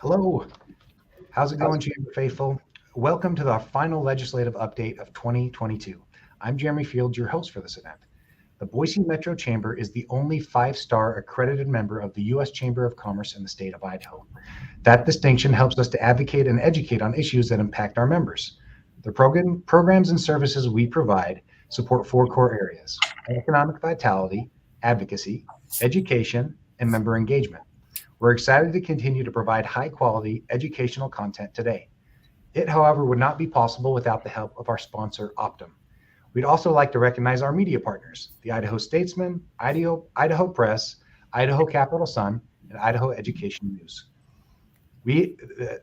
Hello, how's it going, Chamber Faithful? Welcome to the final legislative update of 2022. I'm Jeremy Fields, your host for this event. The Boise Metro Chamber is the only five-star accredited member of the U.S. Chamber of Commerce in the state of Idaho. That distinction helps us to advocate and educate on issues that impact our members. The programs and services we provide support four core areas: economic vitality, advocacy, education, and member engagement. We're excited to continue to provide high-quality educational content today. It, however, would not be possible without the help of our sponsor, Optum. We'd also like to recognize our media partners, the Idaho Statesman, Idaho Press, Idaho Capital Sun, and Idaho Education News.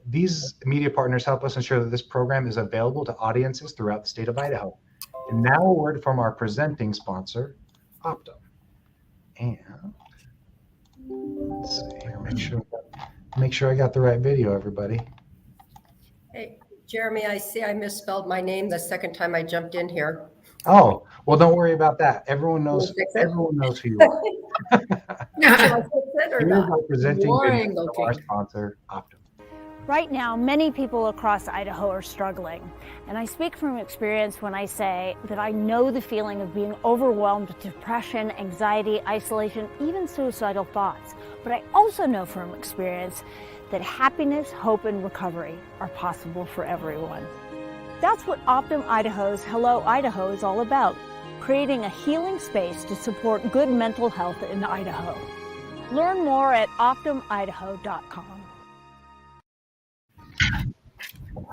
These media partners help us ensure that this program is available to audiences throughout the state of Idaho. And now a word from our presenting sponsor, Optum. And let's see here, make sure I got the right video, everybody. Hey, Jeremy, I see I misspelled my name the second time I jumped in here. Oh, well, don't worry about that. Everyone knows who you are. Here's our presenting video from our sponsor, Optum. Right now, many people across Idaho are struggling. And I speak from experience when I say that I know the feeling of being overwhelmed with depression, anxiety, isolation, even suicidal thoughts. But I also know from experience that happiness, hope, and recovery are possible for everyone. That's what Optum Idaho's Hello Idaho is all about, creating a healing space to support good mental health in Idaho. Learn more at optumidaho.com.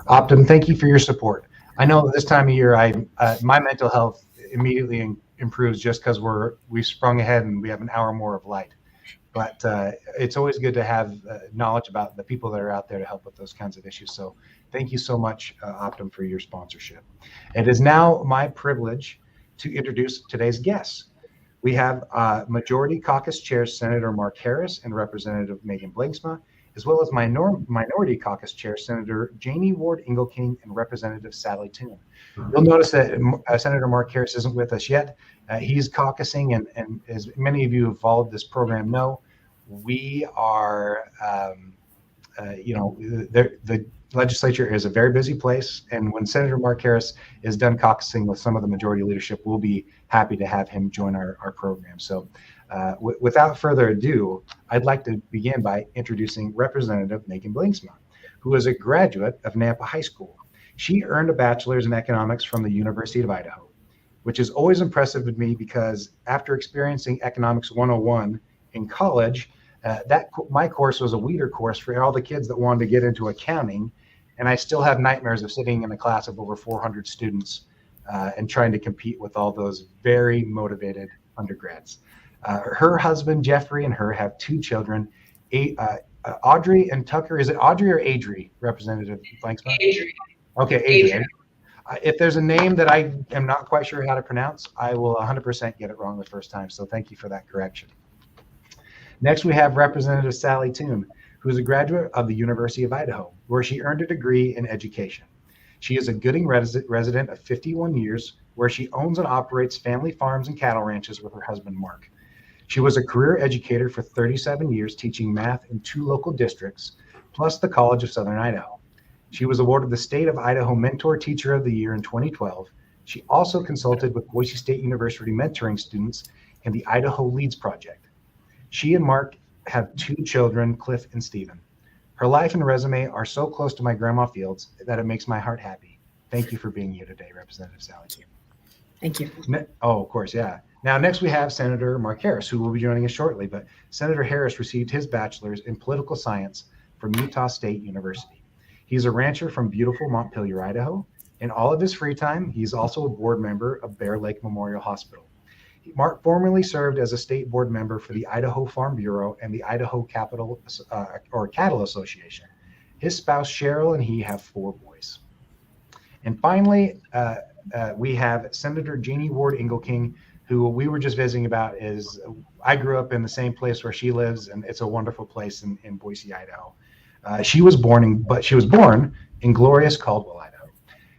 Optum, thank you for your support. I know this time of year, my mental health immediately improves just because we've sprung ahead and we have an hour more of light. But it's always good to have knowledge about the people that are out there to help with those kinds of issues. So thank you so much, Optum, for your sponsorship. It is now my privilege to introduce today's guests. We have Majority Caucus Chair Senator Marqueras and Representative Megan Blingsman, as well as Minority Caucus Chair Senator Janie Ward-Engelking and Representative Sally Toon. You'll notice that Senator Marqueras isn't with us yet. He's caucusing, and as many of you who followed this program know, we are, the legislature is a very busy place, and when Senator Marqueras is done caucusing with some of the majority leadership, we'll be happy to have him join our program. So without further ado, I'd like to begin by introducing Representative Megan Blingsman, who is a graduate of Nampa High School. She earned a bachelor's in economics from the University of Idaho, which is always impressive to me because after experiencing Economics 101 in college, my course was a weeder course for all the kids that wanted to get into accounting, and I still have nightmares of sitting in a class of over 400 students and trying to compete with all those very motivated undergrads. Her husband, Jeffrey, and her have two children, Audrey and Tucker. Is it Audrey or Adri, Representative Blanksman? Adri. Okay, Adri. If there's a name that I am not quite sure how to pronounce, I will 100% get it wrong the first time, so thank you for that correction. Next, we have Representative Sally Toon, who is a graduate of the University of Idaho, where she earned a degree in education. She is a Gooding resident of 51 years, where she owns and operates family farms and cattle ranches with her husband, Mark. She was a career educator for 37 years, teaching math in 2 local districts, plus the College of Southern Idaho. She was awarded the State of Idaho Mentor Teacher of the Year in 2012. She also consulted with Boise State University mentoring students in the Idaho Leads Project. She and Mark have 2 children, Cliff and Stephen. Her life and resume are so close to my grandma Fields that it makes my heart happy. Thank you for being here today, Representative Sally Toon. Thank you. Oh, of course, yeah. Now, next we have Senator Marqueras, who will be joining us shortly, but Senator Harris received his bachelor's in political science from Utah State University. He's a rancher from beautiful Montpelier, Idaho. In all of his free time, he's also a board member of Bear Lake Memorial Hospital. Mark formerly served as a state board member for the Idaho Farm Bureau and the Idaho Cattle Association. His spouse, Cheryl, and he have 4 boys. And finally, we have Senator Janie Ward-Engelking, who we were just visiting about. I grew up in the same place where she lives, and it's a wonderful place in Boise, Idaho. She was born in glorious Caldwell, Idaho.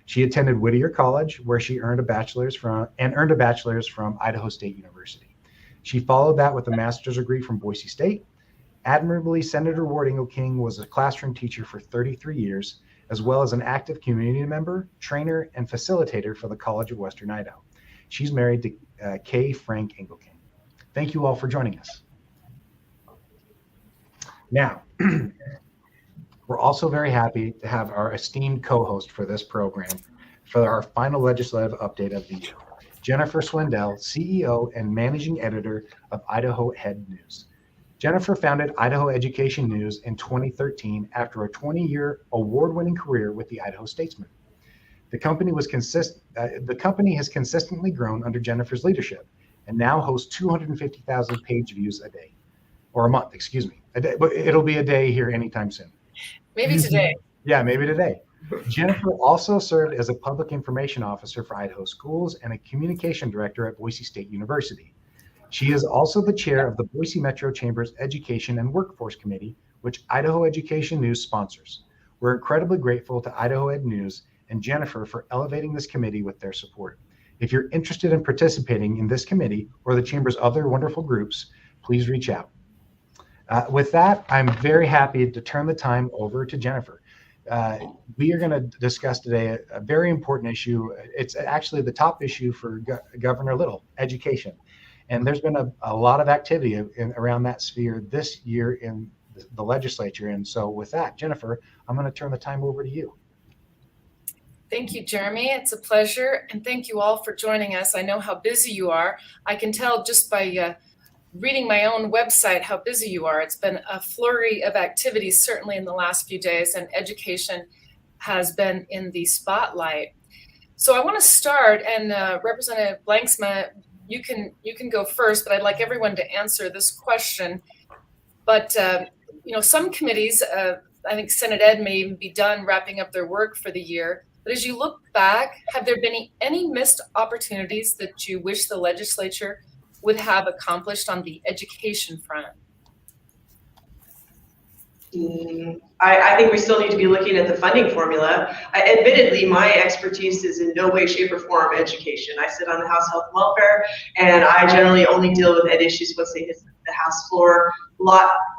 She attended Whittier College, where she earned a bachelor's from Idaho State University. She followed that with a master's degree from Boise State, Admirably, Senator Ward Engelking was a classroom teacher for 33 years, as well as an active community member, trainer, and facilitator for the College of Western Idaho. She's married to Kay Frank Engelking. Thank you all for joining us. Now, we're also very happy to have our esteemed co-host for this program for our final legislative update of the year, Jennifer Swindell, CEO and Managing Editor of Idaho Head News. Jennifer founded Idaho Education News in 2013 after a 20-year award-winning career with the Idaho Statesman. The company has consistently grown under Jennifer's leadership and now hosts 250,000 page views a day, or a month, excuse me. A day, but it'll be a day here anytime soon. Maybe today. Yeah, maybe today. Jennifer also served as a public information officer for Idaho schools and a communication director at Boise State University. She is also the chair of the Boise Metro Chamber's Education and Workforce Committee, which Idaho Education News sponsors. We're incredibly grateful to Idaho Ed News and Jennifer for elevating this committee with their support. If you're interested in participating in this committee or the Chamber's other wonderful groups, please reach out. With that, I'm very happy to turn the time over to Jennifer. We are going to discuss today a very important issue. It's actually the top issue for Governor Little, education. And there's been a lot of activity around that sphere this year in the legislature. And so with that, Jennifer, I'm going to turn the time over to you. Thank you, Jeremy. It's a pleasure. And thank you all for joining us. I know how busy you are. I can tell just by reading my own website how busy you are. It's been a flurry of activities, certainly in the last few days, and education has been in the spotlight. So I want to start, and Representative Blingsman, you can go first, but I'd like everyone to answer this question. But some committees, I think Senate Ed may even be done wrapping up their work for the year. But as you look back, have there been any missed opportunities that you wish the legislature would have accomplished on the education front? I think we still need to be looking at the funding formula. Admittedly, my expertise is in no way, shape, or form education. I sit on the House Health and Welfare, and I generally only deal with ed issues once they hit the House floor.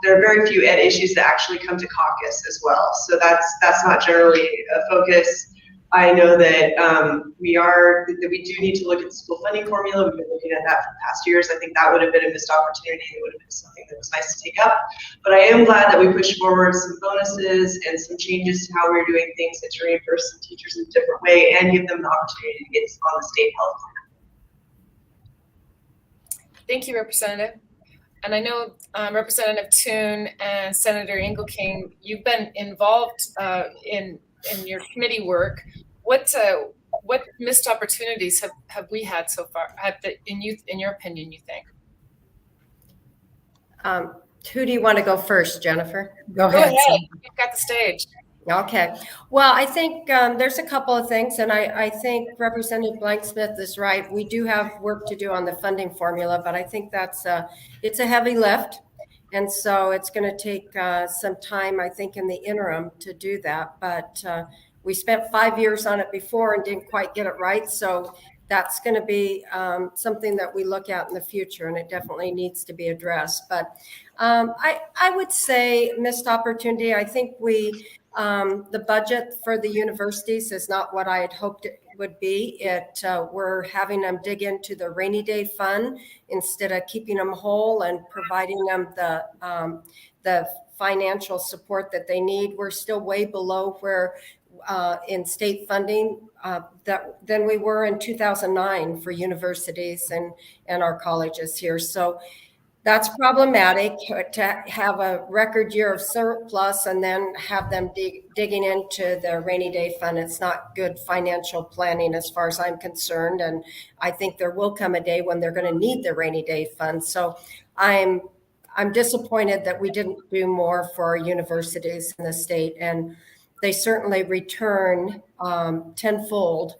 There are very few ed issues that actually come to caucus as well, so that's not generally a focus. I know that we do need to look at the school funding formula. We've been looking at that for the past years. I think that would have been a missed opportunity. It would have been something that was nice to take up. But I am glad that we pushed forward some bonuses and some changes to how we're doing things to reimburse some teachers in a different way and give them the opportunity to get on the state health plan. Thank you, Representative. And I know Representative Toon and Senator Engelking, you've been involved in your committee work. What missed opportunities have we had so far? In your opinion, you think? Who do you want to go first, Jennifer? Go ahead. ahead. You've got the stage. Okay. Well, I think there's a couple of things, and I think Representative Blanksmith is right. We do have work to do on the funding formula, but I think it's a heavy lift. And so it's going to take some time, I think, in the interim to do that. But we spent 5 years on it before and didn't quite get it right. So that's going to be something that we look at in the future, and it definitely needs to be addressed. But I would say missed opportunity. I think the budget for the universities is not what I had hoped it would be. We're having them dig into the rainy day fund instead of keeping them whole and providing them the financial support that they need. We're still way below where in state funding than we were in 2009 for universities and our colleges here. So that's problematic to have a record year of surplus and then have them digging into the rainy day fund. It's not good financial planning as far as I'm concerned. And I think there will come a day when they're going to need the rainy day fund. So I'm disappointed that we didn't do more for our universities in the state. And they certainly return tenfold.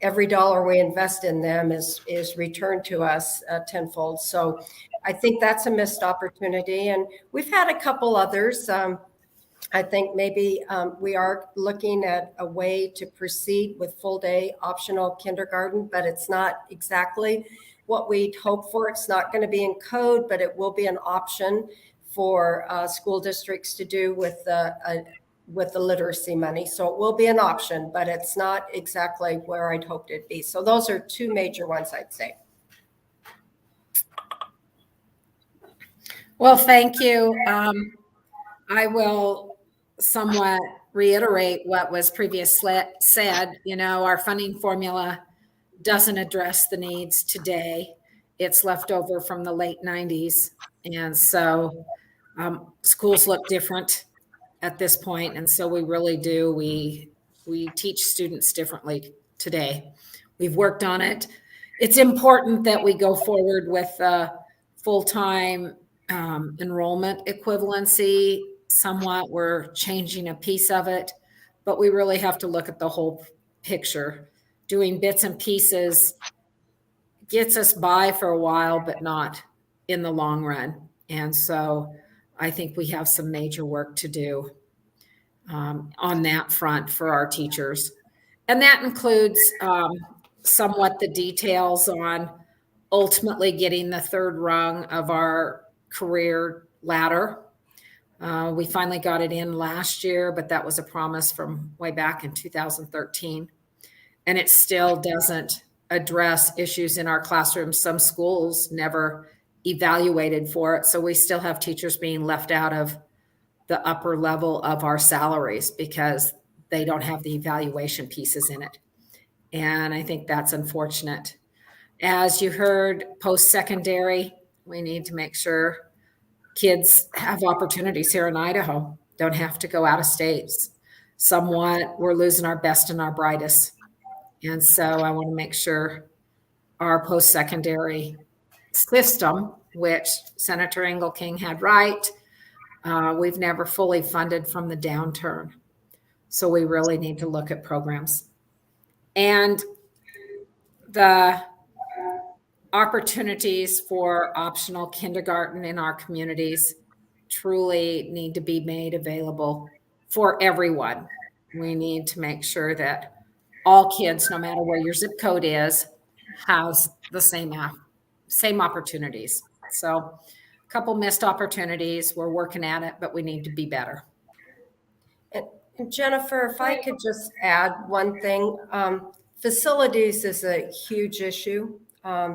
Every dollar we invest in them is returned to us tenfold. So I think that's a missed opportunity. And we've had a couple others. I think maybe we are looking at a way to proceed with full day optional kindergarten, but it's not exactly what we'd hope for. It's not going to be in code, but it will be an option for school districts to do with the literacy money. So it will be an option, but it's not exactly where I'd hoped it'd be. So those are two major ones, I'd say. Well, thank you. I will somewhat reiterate what was previously said. You know, our funding formula doesn't address the needs today. It's left over from the late 90s. And so schools look different at this point. And so we really do. We teach students differently today. We've worked on it. It's important that we go forward with full-time enrollment equivalency. Somewhat, we're changing a piece of it, but we really have to look at the whole picture. Doing bits and pieces gets us by for a while, but not in the long run. And so I think we have some major work to do on that front for our teachers. And that includes somewhat the details on ultimately getting the third rung of our career ladder. We finally got it in last year, but that was a promise from way back in 2013. And it still doesn't address issues in our classrooms. Some schools never evaluated for it. So we still have teachers being left out of the upper level of our salaries because they don't have the evaluation pieces in it. And I think that's unfortunate. As you heard, post-secondary, we need to make sure kids have opportunities here in Idaho, don't have to go out of states. Somewhat, we're losing our best and our brightest. And so I want to make sure our post-secondary system, which Senator Engelking had right, we've never fully funded from the downturn. So we really need to look at programs. And the opportunities for optional kindergarten in our communities truly need to be made available for everyone. We need to make sure that all kids, no matter where your zip code is, has the same opportunities. So a couple missed opportunities. We're working at it, but we need to be better. And Jennifer, if I could just add one thing, facilities is a huge issue.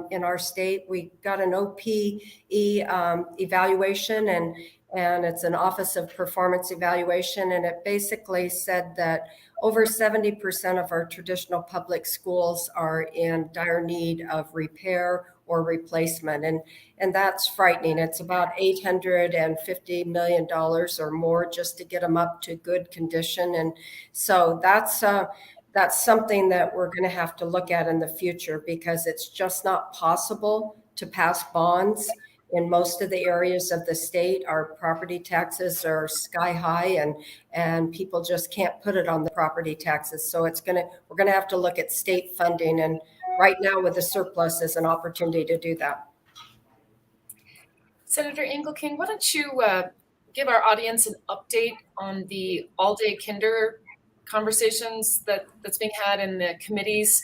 In our state, we got an OPE evaluation, and it's an Office of Performance Evaluation, and it basically said that over 70% of our traditional public schools are in dire need of repair or replacement, and that's frightening. It's about $850 million or more just to get them up to good condition, and so that's something that we're going to have to look at in the future because it's just not possible to pass bonds in most of the areas of the state. Our property taxes are sky high and people just can't put it on the property taxes. So we're going to have to look at state funding, and right now with the surplus is an opportunity to do that. Senator Engelking, why don't you give our audience an update on the all-day kinder conversations that's being had in the committees.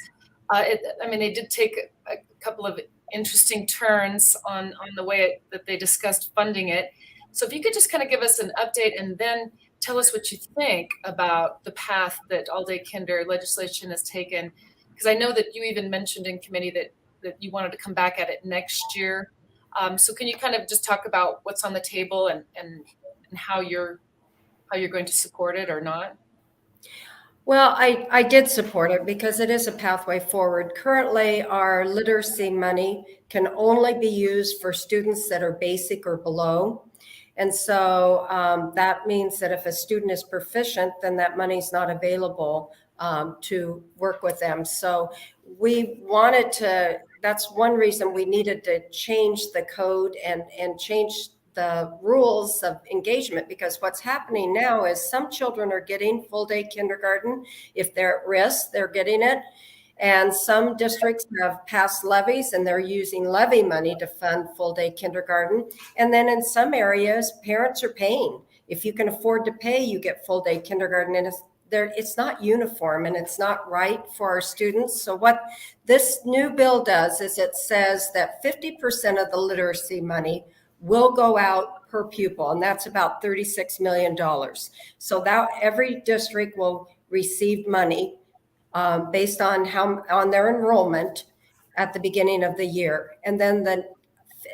They did take a couple of interesting turns on the way that they discussed funding it. So if you could just kind of give us an update and then tell us what you think about the path that all-day kinder legislation has taken, because I know that you even mentioned in committee that you wanted to come back at it next year. So can you kind of just talk about what's on the table and how you're going to support it or not? Well, I did support it because it is a pathway forward. Currently, our literacy money can only be used for students that are basic or below. And so that means that if a student is proficient, then that money's not available to work with them. So we wanted to, that's one reason we needed to change the code and change the rules of engagement, because what's happening now is some children are getting full day kindergarten. If they're at risk, they're getting it. And some districts have passed levies and they're using levy money to fund full day kindergarten. And then in some areas, parents are paying. If you can afford to pay, you get full day kindergarten. And it's not uniform and it's not right for our students. So what this new bill does is it says that 50% of the literacy money will go out per pupil, and that's about $36 million. So that every district will receive money based on on their enrollment at the beginning of the year. And then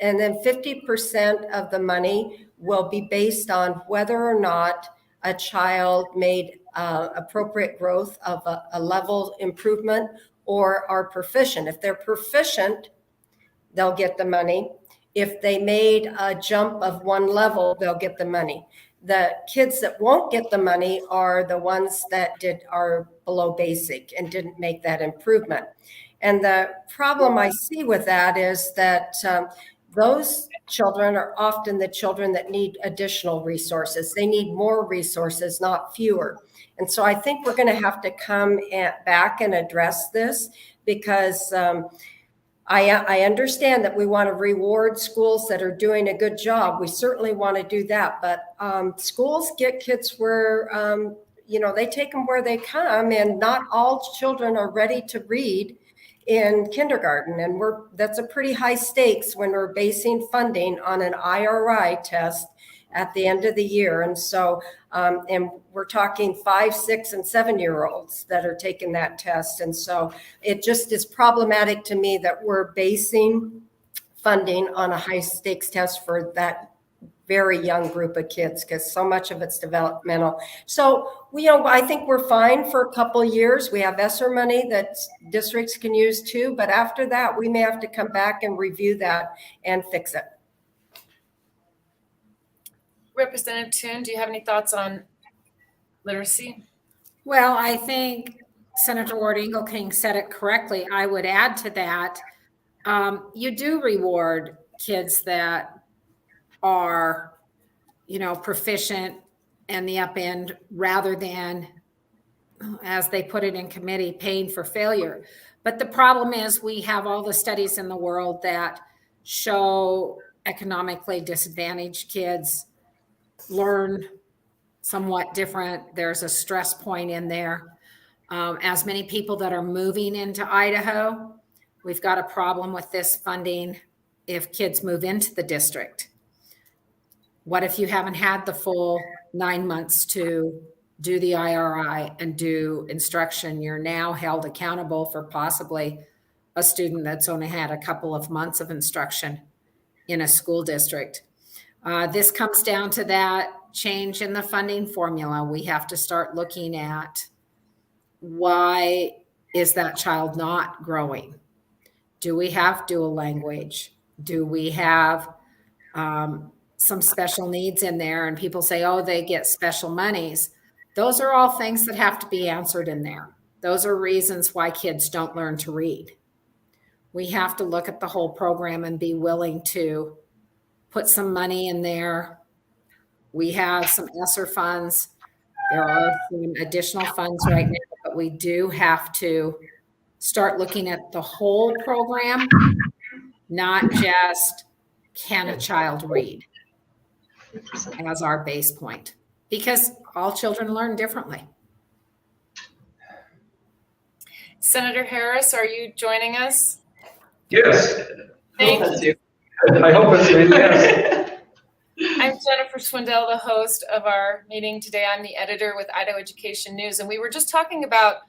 50% of the money will be based on whether or not a child made appropriate growth of a level improvement or are proficient. If they're proficient, they'll get the money. If they made a jump of one level, they'll get the money. The kids that won't get the money are the ones that are below basic and didn't make that improvement. And the problem I see with that is that those children are often the children that need additional resources. They need more resources, not fewer. And so I think we're going to have to come back and address this, because I understand that we want to reward schools that are doing a good job. We certainly want to do that. But schools get kids where, they take them where they come, and not all children are ready to read in kindergarten. And that's a pretty high stakes when we're basing funding on an IRI test at the end of the year. And so, and we're talking 5, 6, and 7-year-olds that are taking that test. And so it just is problematic to me that we're basing funding on a high stakes test for that very young group of kids, because so much of it's developmental. So, I think we're fine for a couple of years. We have ESSER money that districts can use too, but after that, we may have to come back and review that and fix it. Representative Toon, do you have any thoughts on literacy? Well, I think Senator Ward Engelking said it correctly. I would add to that, you do reward kids that are, proficient and the up end, rather than, as they put it in committee, paying for failure. But the problem is we have all the studies in the world that show economically disadvantaged kids learn somewhat different. There's a stress point in there. As many people that are moving into Idaho, we've got a problem with this funding if kids move into the district. What if you haven't had the full 9 months to do the IRI and do instruction? You're now held accountable for possibly a student that's only had a couple of months of instruction in a school district. This comes down to that change in the funding formula. We have to start looking at, why is that child not growing? Do we have dual language? Do we have some special needs in there? And people say, oh, they get special monies. Those are all things that have to be answered in there. Those are reasons why kids don't learn to read. We have to look at the whole program and be willing to put some money in there. We have some ESSER funds. There are some additional funds right now, but we do have to start looking at the whole program, not just can a child read as our base point, because all children learn differently. Senator Harris, are you joining us? Yes. Thank you. I hope it's a yes. I'm Jennifer Swindell, the host of our meeting today. I'm the editor with Idaho Education News, and we were just talking about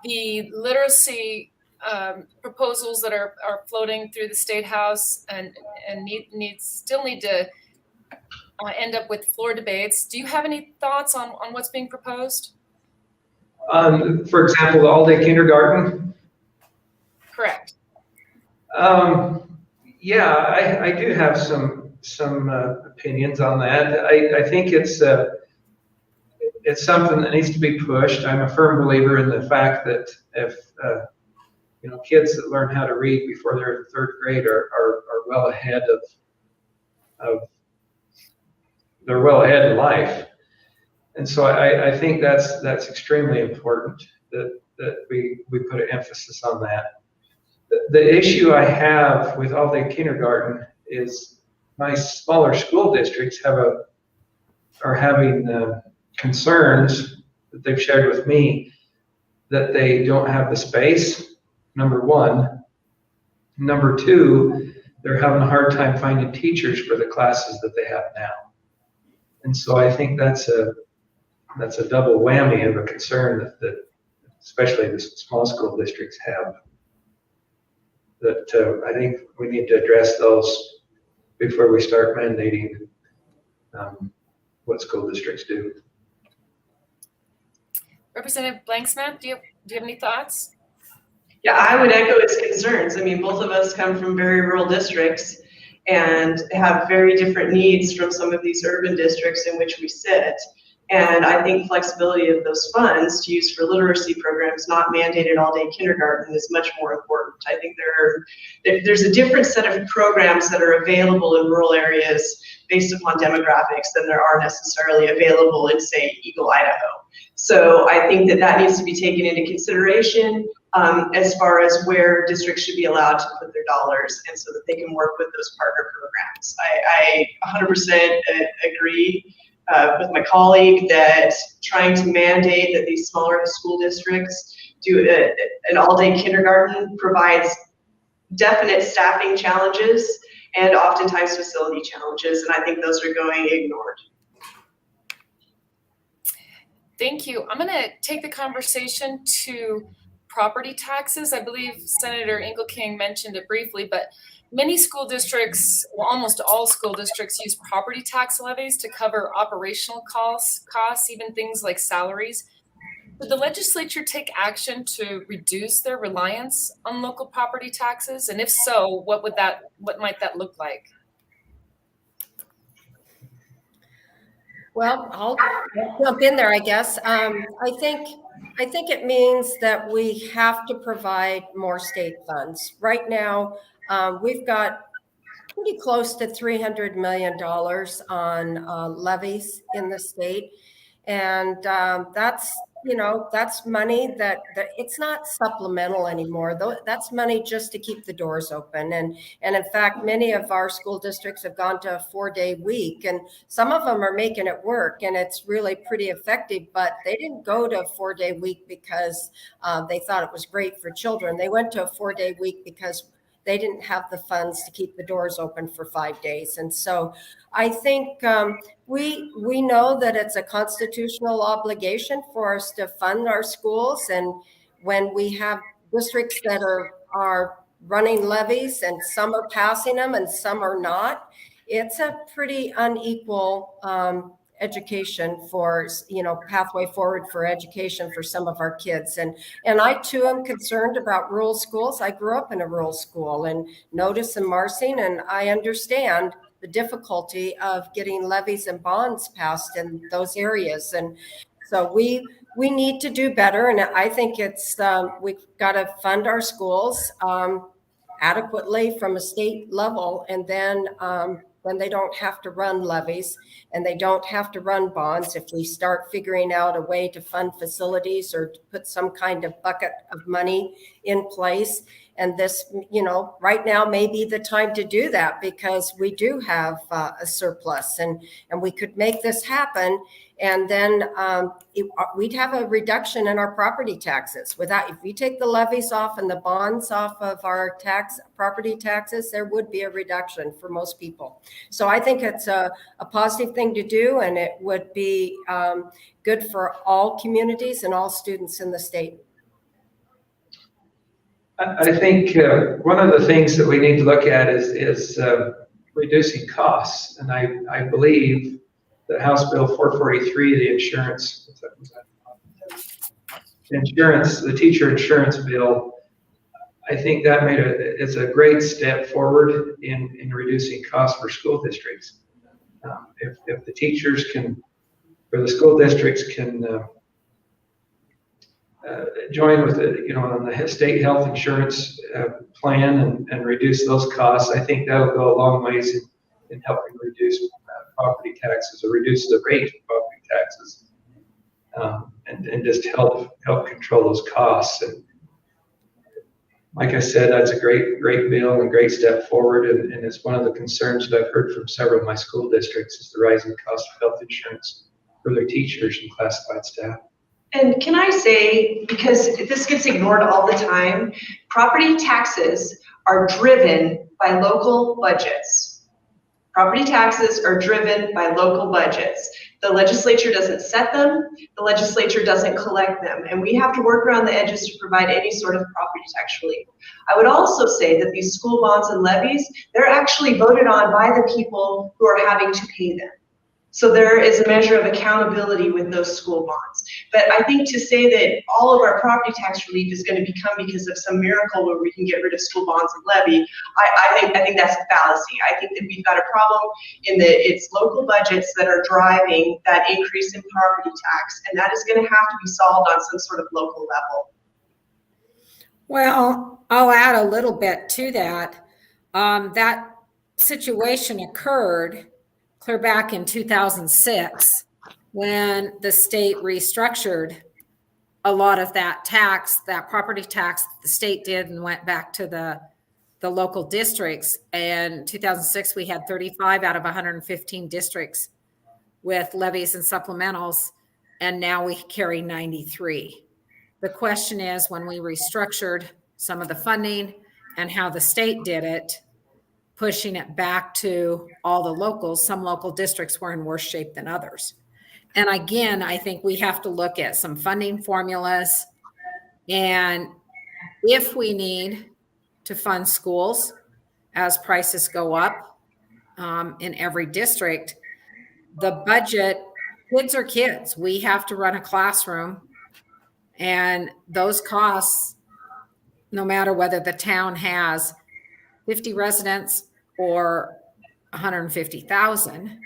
the literacy proposals that are floating through the State House and still need to end up with floor debates. Do you have any thoughts on what's being proposed? For example, the all-day kindergarten. Correct. Yeah, I do have some opinions on that. I think it's something that needs to be pushed. I'm a firm believer in the fact that if kids that learn how to read before they're in third grade are well ahead they're well ahead in life. And so I think that's extremely important that we put an emphasis on that. The issue I have with all-day kindergarten is my smaller school districts are having concerns that they've shared with me that they don't have the space, number one. Number two, they're having a hard time finding teachers for the classes that they have now. And so I think that's a double whammy of a concern that especially the small school districts have. That I think we need to address those before we start mandating what school districts do. Representative Blingsman, do you have any thoughts? Yeah, I would echo its concerns. I mean, both of us come from very rural districts and have very different needs from some of these urban districts in which we sit. And I think flexibility of those funds to use for literacy programs, not mandated all-day kindergarten, is much more important. I think there's a different set of programs that are available in rural areas based upon demographics than there are necessarily available in, say, Eagle, Idaho. So I think that needs to be taken into consideration as far as where districts should be allowed to put their dollars, and so that they can work with those partner programs. I 100% agree with my colleague that trying to mandate that these smaller school districts do an all-day kindergarten provides definite staffing challenges and oftentimes facility challenges, and I think those are going ignored. Thank you. I'm going to take the conversation to property taxes. I believe Senator Engelking mentioned it briefly, but many school districts, well, almost all school districts use property tax levies to cover operational costs, even things like salaries. Did the legislature take action to reduce their reliance on local property taxes? And if so, what might that look like? Well, I'll jump in there, I guess. I think it means that we have to provide more state funds. Right now, we've got pretty close to $300 million on levies in the state. And that's money that it's not supplemental anymore. That's money just to keep the doors open. And in fact, many of our school districts have gone to a 4-day week, and some of them are making it work, and it's really pretty effective. But they didn't go to a 4-day week because they thought it was great for children. They went to a 4-day week because they didn't have the funds to keep the doors open for 5 days. And so I think we know that it's a constitutional obligation for us to fund our schools. And when we have districts that are running levies and some are passing them and some are not, it's a pretty unequal education for, pathway forward for education for some of our kids. And I too am concerned about rural schools. I grew up in a rural school in Notice and Marsing, and I understand the difficulty of getting levies and bonds passed in those areas. And so we need to do better. And I think we've got to fund our schools adequately from a state level, and then they don't have to run levies and they don't have to run bonds. If we start figuring out a way to fund facilities or to put some kind of bucket of money in place, and this, right now may be the time to do that, because we do have a surplus, and we could make this happen. And then we'd have a reduction in our property taxes. If we take the levies off and the bonds off of our property taxes, there would be a reduction for most people. So I think it's a positive thing to do, and it would be good for all communities and all students in the state. I think one of the things that we need to look at is reducing costs. And I believe that House Bill 443, the the teacher insurance bill, I think that it's a great step forward in reducing costs for school districts. If the teachers or the school districts can join with on the state health insurance plan and reduce those costs, I think that'll go a long ways in helping reduce property taxes, or reduce the rate of property taxes, and just help control those costs. And like I said, that's a great bill and great step forward, and it's one of the concerns that I've heard from several of my school districts is the rising cost of health insurance for their teachers and classified staff. And can I say, because this gets ignored all the time, property taxes are driven by local budgets. Property taxes are driven by local budgets. The legislature doesn't set them, the legislature doesn't collect them, and we have to work around the edges to provide any sort of property tax relief. I would also say that these school bonds and levies, they're actually voted on by the people who are having to pay them. So there is a measure of accountability with those school bonds. But I think to say that all of our property tax relief is going to become because of some miracle where we can get rid of school bonds and levy, I think that's a fallacy. I think that we've got a problem in that it's local budgets that are driving that increase in property tax, and that is going to have to be solved on some sort of local level. Well, I'll add a little bit to that. That situation occurred clear back in 2006 when the state restructured a lot of that tax, that property tax that the state did, and went back to the local districts. And 2006, we had 35 out of 115 districts with levies and supplementals, and now we carry 93. The question is, when we restructured some of the funding and how the state did it, pushing it back to all the locals, some local districts were in worse shape than others. And again, I think we have to look at some funding formulas. And if we need to fund schools as prices go up in every district, the budget, kids are kids. We have to run a classroom, and those costs, no matter whether the town has 50 residents or 150,000,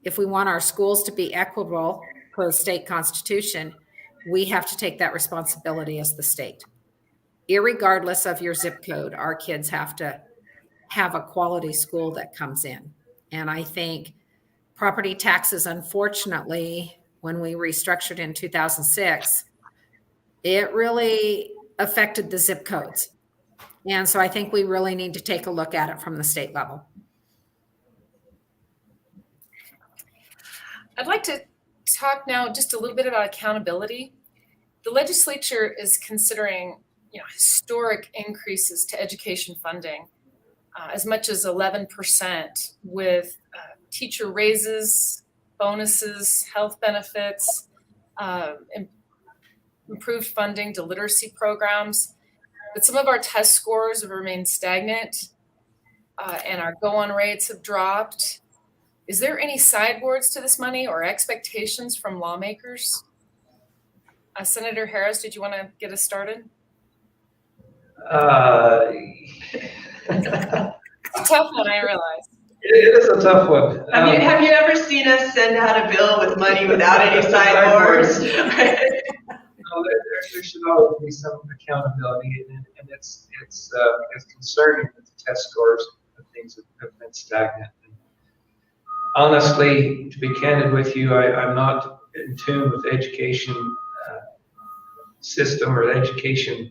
if we want our schools to be equitable per the state constitution, we have to take that responsibility as the state. Irregardless of your zip code, our kids have to have a quality school that comes in. And I think property taxes, unfortunately, when we restructured in 2006, it really affected the zip codes. And so I think we really need to take a look at it from the state level. I'd like to talk now just a little bit about accountability. The legislature is considering, historic increases to education funding, as much as 11%, with teacher raises, bonuses, health benefits, improved funding to literacy programs. But some of our test scores have remained stagnant, and our go-on rates have dropped. Is there any sideboards to this money or expectations from lawmakers? Senator Harris, did you want to get us started? It's a tough one, I realize. It is a tough one. Have you ever seen us send out a bill with money without any sideboards? There should always be some accountability, and it's concerning that the test scores and things have been stagnant. And honestly, to be candid with you, I'm not in tune with the education system or the education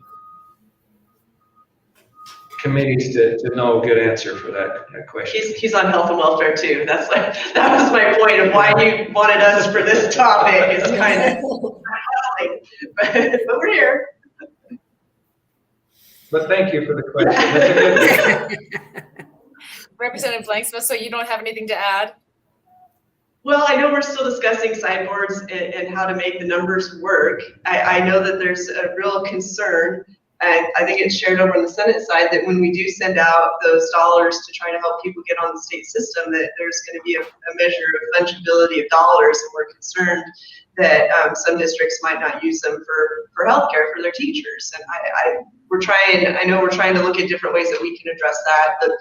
committees to know a good answer for that question. He's on health and welfare too. That was my point of why you wanted us for this topic. Is kind of, but we're here. But thank you for the question. That's a good one. Representative Blingsman, so you don't have anything to add? Well, I know we're still discussing sideboards and how to make the numbers work. I know that there's a real concern, and I think it's shared over on the Senate side, that when we do send out those dollars to try to help people get on the state system, that there's going to be a measure of fungibility of dollars, and we're concerned that some districts might not use them for healthcare for their teachers. And I know we're trying to look at different ways that we can address that, but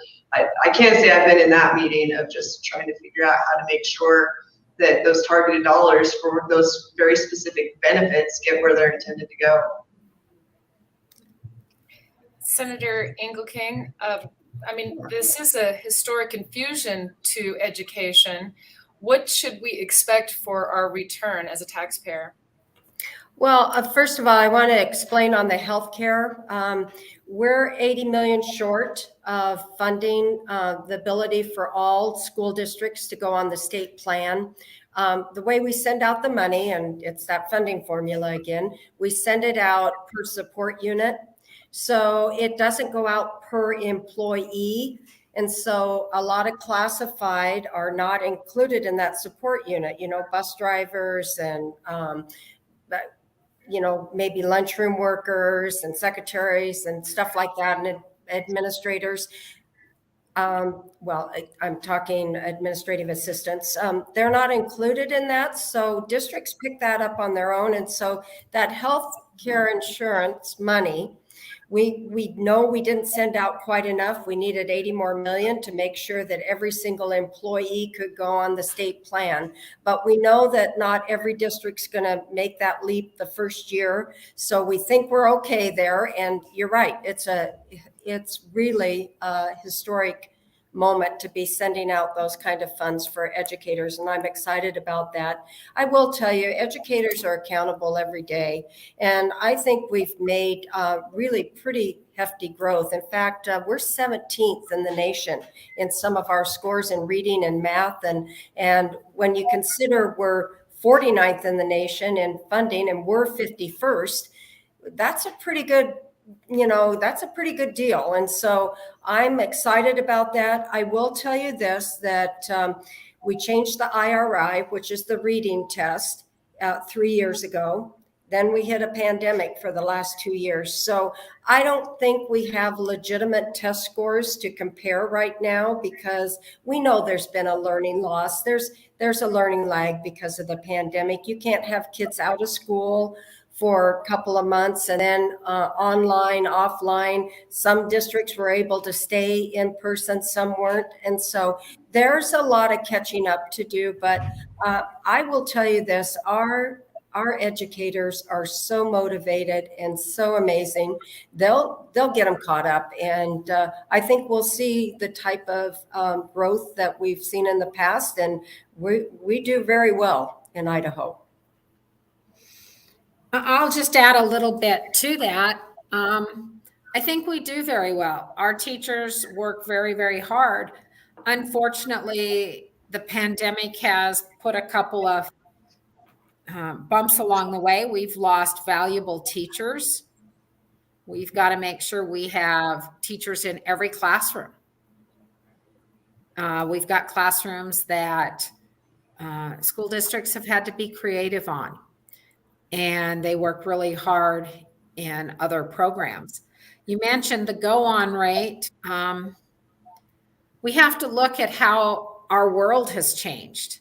I can't say I've been in that meeting of just trying to figure out how to make sure that those targeted dollars for those very specific benefits get where they're intended to go. Senator Engelking, this is a historic infusion to education. What should we expect for our return as a taxpayer? Well, first of all, I want to explain on the healthcare. We're 80 million short of funding the ability for all school districts to go on the state plan. The way we send out the money, and it's that funding formula again, we send it out per support unit. So it doesn't go out per employee. And so a lot of classified are not included in that support unit, bus drivers and, maybe lunchroom workers and secretaries and stuff like that, and administrators. I'm talking administrative assistants. They're not included in that. So districts pick that up on their own. And so that health care insurance money, we know we didn't send out quite enough. We needed 80 more million to make sure that every single employee could go on the state plan. But we know that not every district's going to make that leap the first year. So we think we're okay there. And you're right. It's really a historic moment to be sending out those kind of funds for educators, and I'm excited about that. I will tell you, educators are accountable every day, and I think we've made really pretty hefty growth. In fact, we're 17th in the nation in some of our scores in reading and math, and when you consider we're 49th in the nation in funding and we're 51st, that's a pretty good deal. And so I'm excited about that. I will tell you this, that we changed the IRI, which is the reading test, 3 years ago. Then we hit a pandemic for the last 2 years. So I don't think we have legitimate test scores to compare right now, because we know there's been a learning loss. There's a learning lag because of the pandemic. You can't have kids out of school for a couple of months and then online, offline. Some districts were able to stay in person, some weren't. And so there's a lot of catching up to do. But I will tell you this, our educators are so motivated and so amazing. They'll get them caught up. And I think we'll see the type of growth that we've seen in the past. And we do very well in Idaho. I'll just add a little bit to that. I think we do very well. Our teachers work very, very hard. Unfortunately, the pandemic has put a couple of bumps along the way. We've lost valuable teachers. We've got to make sure we have teachers in every classroom. We've got classrooms that school districts have had to be creative on, and they work really hard in other programs. You mentioned the go-on rate. We have to look at how our world has changed.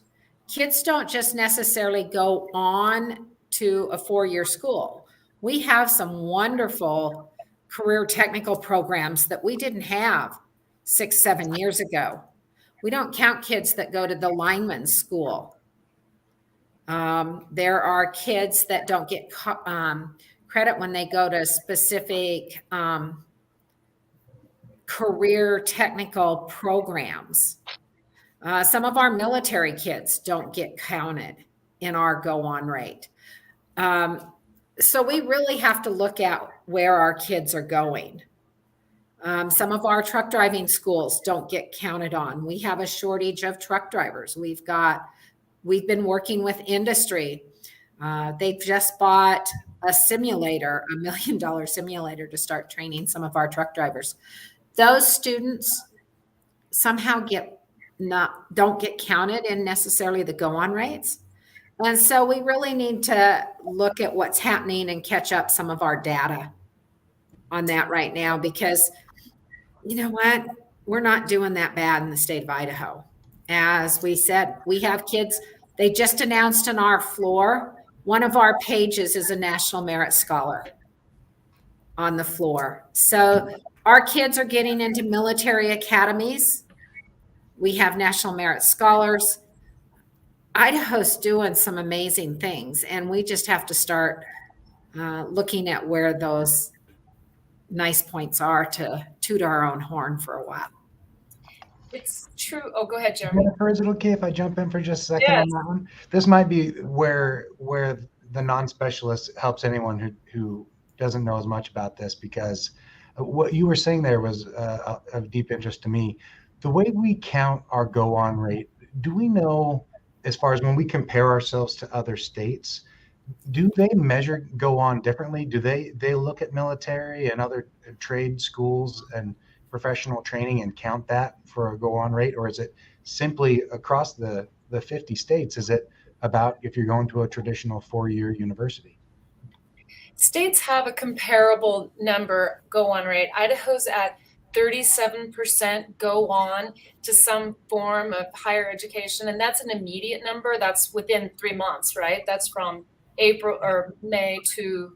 Kids don't just necessarily go on to a 4-year school. We have some wonderful career technical programs that we didn't have 6-7 years ago. We don't count kids that go to the lineman's school. There are kids that don't get credit when they go to specific career technical programs. Some of our military kids don't get counted in our go-on rate. So we really have to look at where our kids are going. Some of our truck driving schools don't get counted on. We have a shortage of truck drivers. We've been working with industry. They've just bought a simulator, $1 million simulator, to start training some of our truck drivers. Those students somehow don't get counted in necessarily the go-on rates. And so we really need to look at what's happening and catch up some of our data on that right now, because you know what? We're not doing that bad in the state of Idaho. As we said, we have kids. They just announced on our floor, one of our pages is a National Merit Scholar on the floor. So our kids are getting into military academies. We have National Merit Scholars. Idaho's doing some amazing things, and we just have to start looking at where those nice points are to toot our own horn for a while. It's true. Oh, go ahead, Jeremy. Jennifer, is it okay if I jump in for just a second Yes. on that one? This might be where the non-specialist helps anyone who doesn't know as much about this, because what you were saying there was of deep interest to me. The way we count our go-on rate, do we know, as far as when we compare ourselves to other states, do they measure go on differently? Do they look at military and other trade schools and professional training and count that for a go on rate, or is it simply across the 50 states? Is it about if you're going to a traditional 4-year university? States have a comparable number go on rate. Idaho's at 37% go on to some form of higher education, and that's an immediate number. That's within 3 months, right? That's from April or May to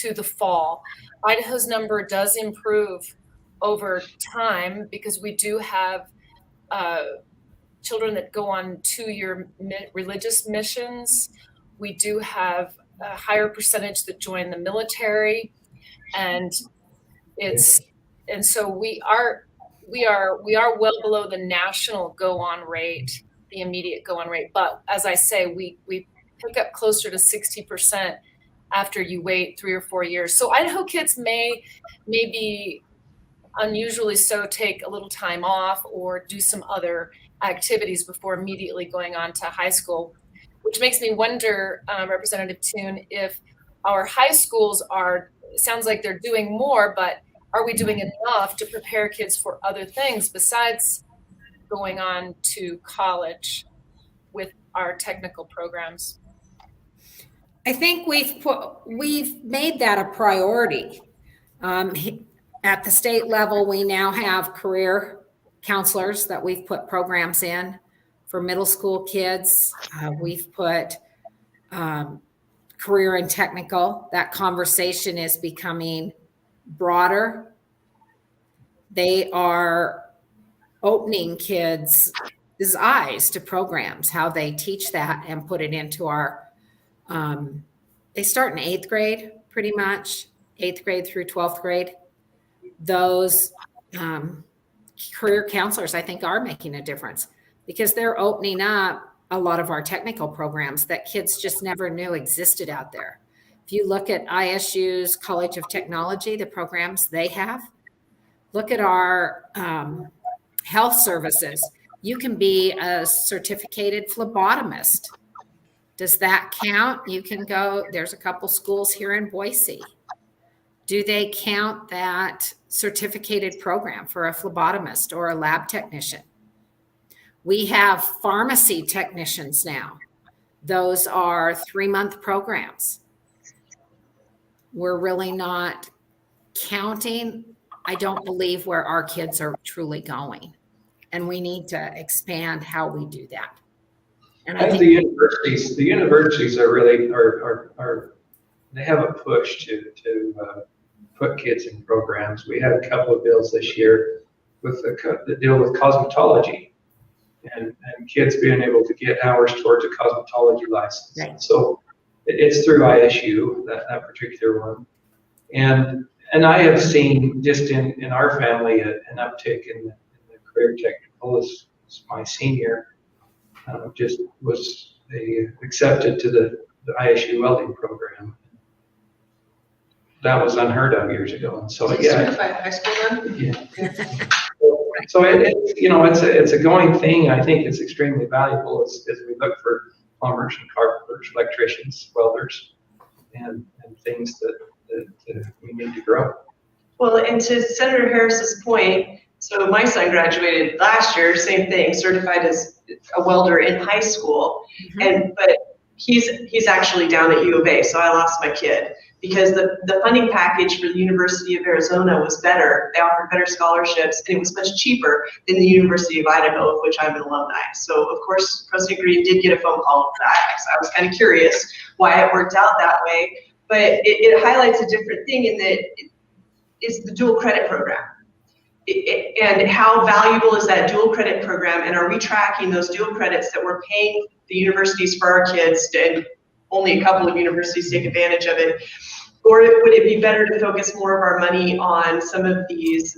the fall. Idaho's number does improve over time because we do have children that go on 2-year religious missions. We do have a higher percentage that join the military, and so we are well below the national go on rate, the immediate go on rate. But as I say, we pick up closer to 60% after you wait 3 or 4 years. So Idaho kids may be unusually so take a little time off or do some other activities before immediately going on to high school, which makes me wonder, Representative Toon, if our high schools sounds like they're doing more, but are we doing enough to prepare kids for other things besides going on to college with our technical programs? I think we've made that a priority. At the state level, we now have career counselors that we've put programs in for middle school kids. We've put career and technical. That conversation is becoming broader. They are opening kids' eyes to programs, how they teach that and put it into our, they start in 8th grade, pretty much, 8th grade through 12th grade. Those career counselors, I think, are making a difference because they're opening up a lot of our technical programs that kids just never knew existed out there. If you look at ISU's College of Technology, the programs they have, look at our health services. You can be a certificated phlebotomist. Does that count? You can go, there's a couple schools here in Boise. Do they count that certificated program for a phlebotomist or a lab technician? We have pharmacy technicians now. Those are 3-month programs. We're really not counting, I don't believe, where our kids are truly going. And we need to expand how we do that. And I think the universities are really, they have a push to put kids in programs. We had a couple of bills this year with the deal with cosmetology and kids being able to get hours towards a cosmetology license. Right. So it's through ISU, that particular one. And I have seen just in our family an uptick in the career technical as my senior just was accepted to the ISU Welding Program. That was unheard of years ago. And so, certified high school then? Yeah. So it's a going thing. I think it's extremely valuable as we look for plumbers and carpenters, electricians, welders, and things that we need to grow. Well, and to Senator Harris's point, so my son graduated last year, same thing, certified as a welder in high school, but he's actually down at U of A, so I lost my kid because the funding package for the University of Arizona was better. They offered better scholarships, and it was much cheaper than the University of Idaho, of which I'm an alumni. So of course, President Green did get a phone call for that. So I was kind of curious why it worked out that way, but it highlights a different thing in that it's the dual credit program. And how valuable is that dual credit program, and are we tracking those dual credits that we're paying the universities for our kids, and only a couple of universities take advantage of it? Or would it be better to focus more of our money on some of these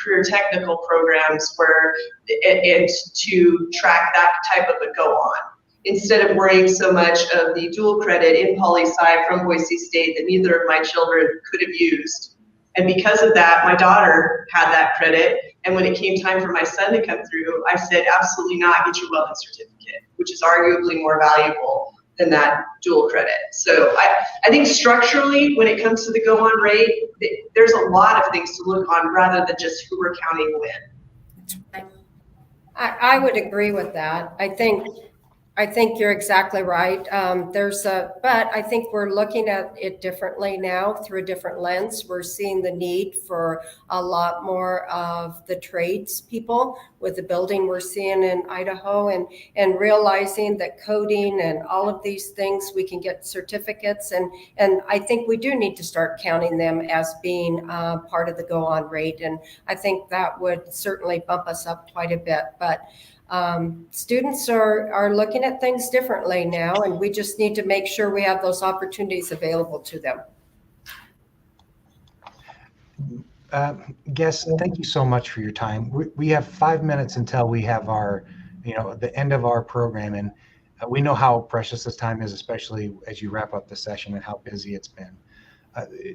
career technical programs where it's to track that type of a go on, instead of worrying so much of the dual credit in poli-sci from Boise State that neither of my children could have used? And because of that, my daughter had that credit. And when it came time for my son to come through, I said, absolutely not, get your welding certificate, which is arguably more valuable than that dual credit. So I think structurally, when it comes to the go on rate, there's a lot of things to look on rather than just who we're counting when. I would agree with that. I think you're exactly right. But I think we're looking at it differently now through a different lens. We're seeing the need for a lot more of the trades people with the building we're seeing in Idaho, and realizing that coding and all of these things, we can get certificates. And I think we do need to start counting them as being part of the go on rate. And I think that would certainly bump us up quite a bit. But students are looking at things differently now, and we just need to make sure we have those opportunities available to them. Guests, thank you so much for your time. We have 5 minutes until we have our, the end of our program, and we know how precious this time is, especially as you wrap up the session and how busy it's been.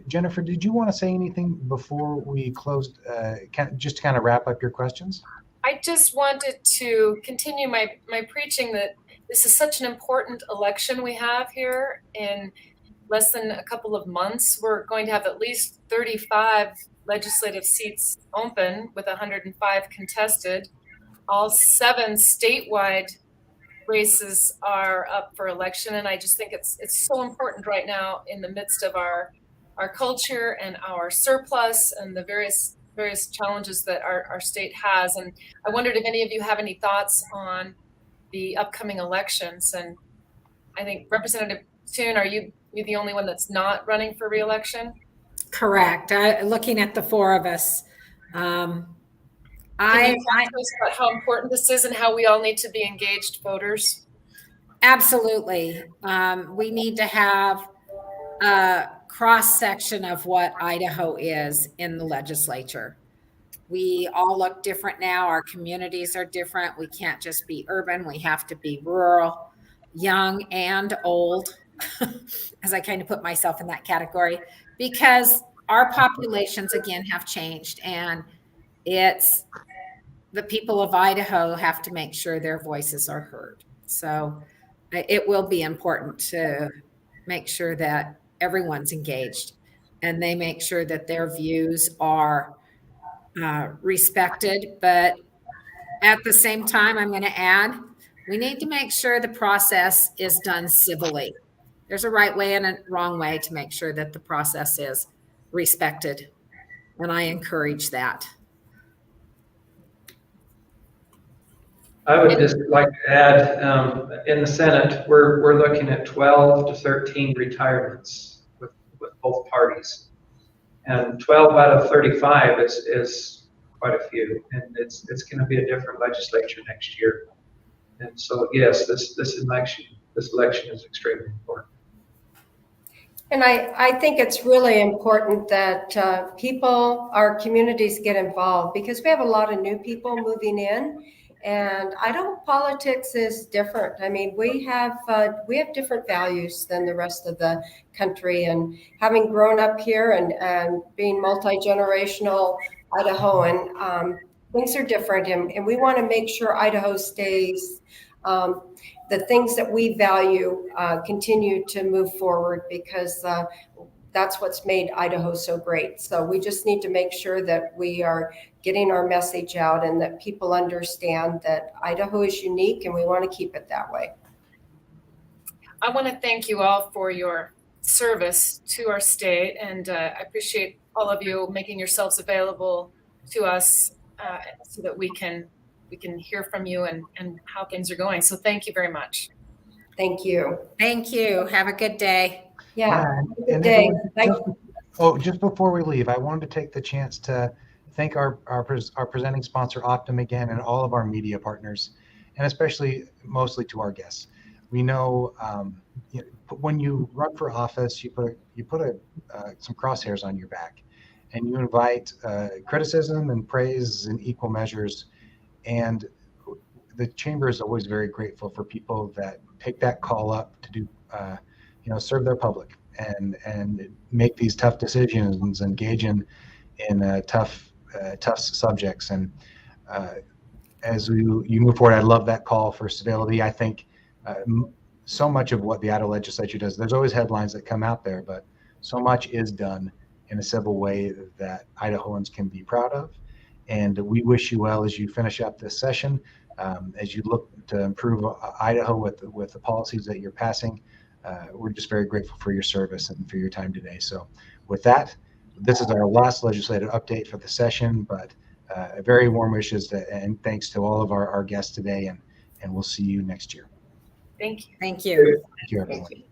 Jennifer, did you want to say anything before we closed, just to kind of wrap up your questions? I just wanted to continue my preaching that this is such an important election we have here. In less than a couple of months, we're going to have at least 35 legislative seats open with 105 contested. All 7 statewide races are up for election, and I just think it's so important right now in the midst of our culture and our surplus and the various challenges that our state has. And I wondered if any of you have any thoughts on the upcoming elections. And I think Representative Toon, are you the only one that's not running for re-election? Correct. Looking at the 4 of us, Can you talk to us about how important this is and how we all need to be engaged voters? Absolutely. We need to have a cross-section of what Idaho is in the legislature. We all look different now. Our communities are different. We can't just be urban. We have to be rural, young and old, as I kind of put myself in that category, because our populations, again, have changed. And it's the people of Idaho have to make sure their voices are heard. So it will be important to make sure that everyone's engaged and they make sure that their views are respected. But at the same time, I'm going to add, we need to make sure the process is done civilly. There's a right way and a wrong way to make sure that the process is respected. And I encourage that. I would just like to add, in the Senate, we're looking at 12 to 13 retirements with both parties. And 12 out of 35 is quite a few. And it's going to be a different legislature next year. And so, yes, this election is extremely important. And I think it's really important that our communities get involved, because we have a lot of new people moving in. And Idaho politics is different. I mean, we have different values than the rest of the country. And having grown up here and being multi-generational Idahoan, things are different. And we want to make sure Idaho stays, the things that we value continue to move forward, because that's what's made Idaho so great. So we just need to make sure that we are getting our message out and that people understand that Idaho is unique and we want to keep it that way. I want to thank you all for your service to our state, and I appreciate all of you making yourselves available to us so that we can hear from you and how things are going. So thank you very much. Thank you. Thank you. Have a good day. Yeah. Good day. Just before we leave, I wanted to take the chance to thank our presenting sponsor, Optum, again, and all of our media partners, and especially mostly to our guests. We know, when you run for office, you put some crosshairs on your back, and you invite criticism and praise in equal measures. And the chamber is always very grateful for people that take that call up to do, serve their public and make these tough decisions, engage in tough subjects. And as you move forward, I love that call for civility. I think so much of what the Idaho legislature does, there's always headlines that come out there, but so much is done in a civil way that Idahoans can be proud of. And we wish you well as you finish up this session, as you look to improve Idaho with the policies that you're passing. We're just very grateful for your service and for your time today. So with that, this is our last legislative update for the session, but a very warm wishes and thanks to all of our guests today, and we'll see you next year. Thank you. Thank you. Thank you, everyone. Thank you.